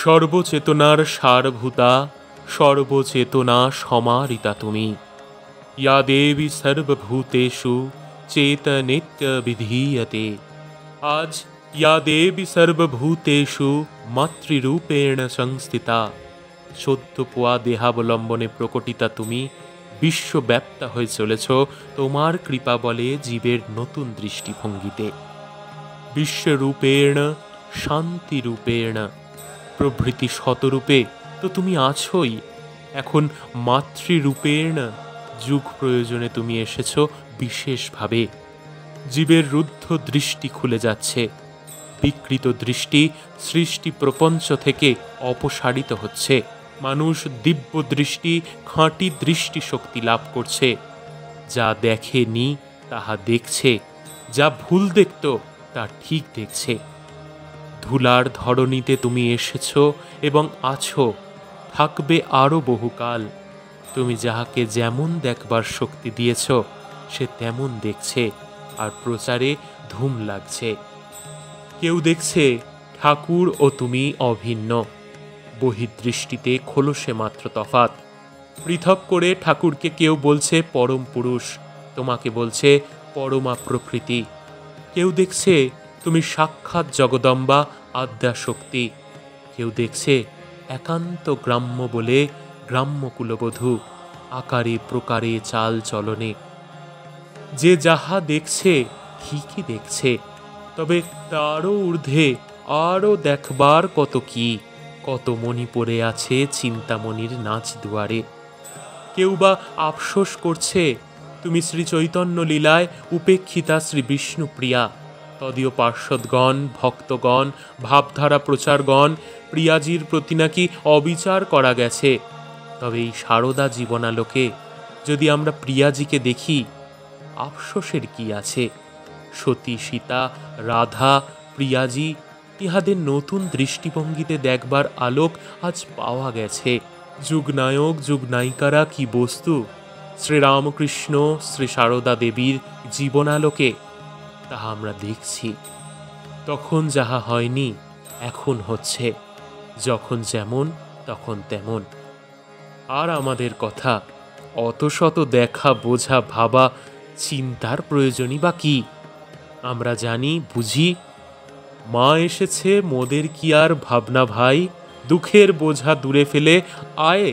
সর্বচেতনার সারভূতা, সর্বচেতনা সমারিতা তুমি। ইয়া দেবী সর্বভূতেষু চেতনেত্য বিধীয়তে। আজ ইয়া দেবী সর্বভূতেষু মাতৃরূপেণ সংস্থিতা। সদ্য পোয়া দেহাবলম্বনে প্রকটিতা তুমি বিশ্বব্যাপ্তা হয়ে চলেছ তোমার কৃপা বলে জীবের নতুন দৃষ্টিভঙ্গিতে। বিশ্বরূপেণ শান্তিরূপেণ প্রভৃতি শতরূপে তো তুমি আছোই। এখন মাতৃরূপেণ যুগ প্রয়োজনে তুমি এসেছ বিশেষভাবে। জীবের রুদ্ধ দৃষ্টি খুলে যাচ্ছে, বিকৃত দৃষ্টি সৃষ্টি প্রপঞ্চ থেকে অপসারিত হচ্ছে। মানুষ দিব্য দৃষ্টি, খাঁটি দৃষ্টিশক্তি লাভ করছে। যা দেখেনি তাহা দেখছে, যা ভুল দেখত তা ঠিক দেখছে। ধুলার ধরণীতে তুমি এসেছ এবং আছো, থাকবে আরও বহুকাল। তুমি যাহাকে যেমন দেখবার শক্তি দিয়েছ সে তেমন দেখছে, আর প্রচারে ধুম লাগছে। কেউ দেখছে ঠাকুর ও তুমি অভিন্ন, বহির্দৃষ্টিতে খোলসে মাত্র তফাৎ। পৃথক করে ঠাকুরকে কেউ বলছে পরম পুরুষ, তোমাকে বলছে পরমা প্রকৃতি। কেউ দেখছে তুমি সাক্ষাৎ জগদম্বা আদ্যাশক্তি। কেউ দেখছে একান্ত গ্রাম্য বলে গ্রাম্য কুলবধূ, আকারে প্রকারে চাল চলনে। যে যাহা দেখছে ঠিকই দেখছে, তবে তারও ঊর্ধ্বে আরও দেখবার কত কি, কত মণি পড়ে আছে চিন্তামণির নাচ দুয়ারে। কেউ বা আফসোস করছে তুমি শ্রী চৈতন্য লীলায় উপেক্ষিতা শ্রী বিষ্ণুপ্রিয়া। তদীয় পার্ষদগণ, ভক্তগণ, ভাবধারা প্রচারগণ, প্রিয়াজির প্রতি নাকি অবিচার করা গেছে। তবে এই সারদা জীবনালোকে যদি আমরা প্রিয়াজিকে দেখি, আফসোসের কি আছে? সতী, সীতা, রাধা, প্রিয়াজি ইহাদের নতুন দৃষ্টিভঙ্গিতে দেখবার আলোক আজ পাওয়া গেছে। যুগনায়ক যুগনায়িকারা কি বস্তু শ্রীরামকৃষ্ণ শ্রী সারদা দেবীর জীবনালোকে, তাহা আমরা দেখছি। তখন যাহা হয়নি এখন হচ্ছে, যখন যেমন তখন তেমন। আর আমাদের কথা অত শত দেখা, বোঝা, ভাবা, চিন্তার প্রয়োজনই বা কি? আমরা জানি, বুঝি, মা এসেছে, মোদের কি আর ভাবনা ভাই। দুঃখের বোঝা দূরে ফেলে আয়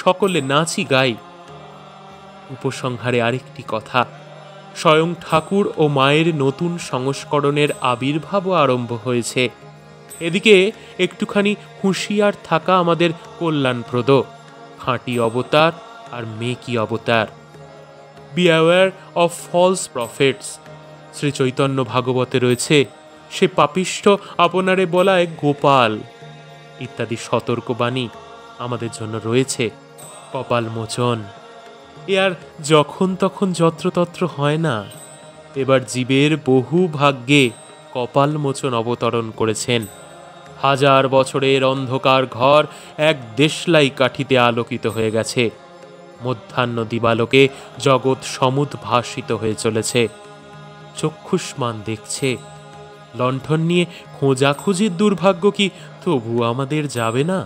সকলে নাচি গাই। উপসংহারে আরেকটি কথা, স্বয়ং ঠাকুর ও মায়ের নতুন সংস্করণের আবির্ভাবও আরম্ভ হয়েছে। এদিকে একটুখানি হুঁশিয়ার থাকা আমাদের কল্যাণপ্রদ। খাঁটি অবতার আর মেকি অবতার। Be aware of false prophets. Shri Chaitanya ভাগবতে রয়েছে, সে পাপিষ্ঠ আপনারে বলায় গোপাল ইত্যাদি সতর্কবাণী আমাদের জন্য রয়েছে। কপাল মোচন এ আর যখন তখন যত্রতত্র হয় না। এবার জীবের বহু ভাগ্যে কপাল মোচন অবতরণ করেছেন। 1000 বছরের অন্ধকার ঘর এক দেশলাই কাঠিতে আলোকিত হয়ে গেছে। মধ্যাহ্ন দিবালোকে জগৎ সমুদ্ভাসিত হয়ে চলেছে। চক্ষুষ্মান দেখছে। লণ্ঠন নিয়ে খোঁজাখুঁজির দুর্ভাগ্য কি তবু আমাদের যাবে না?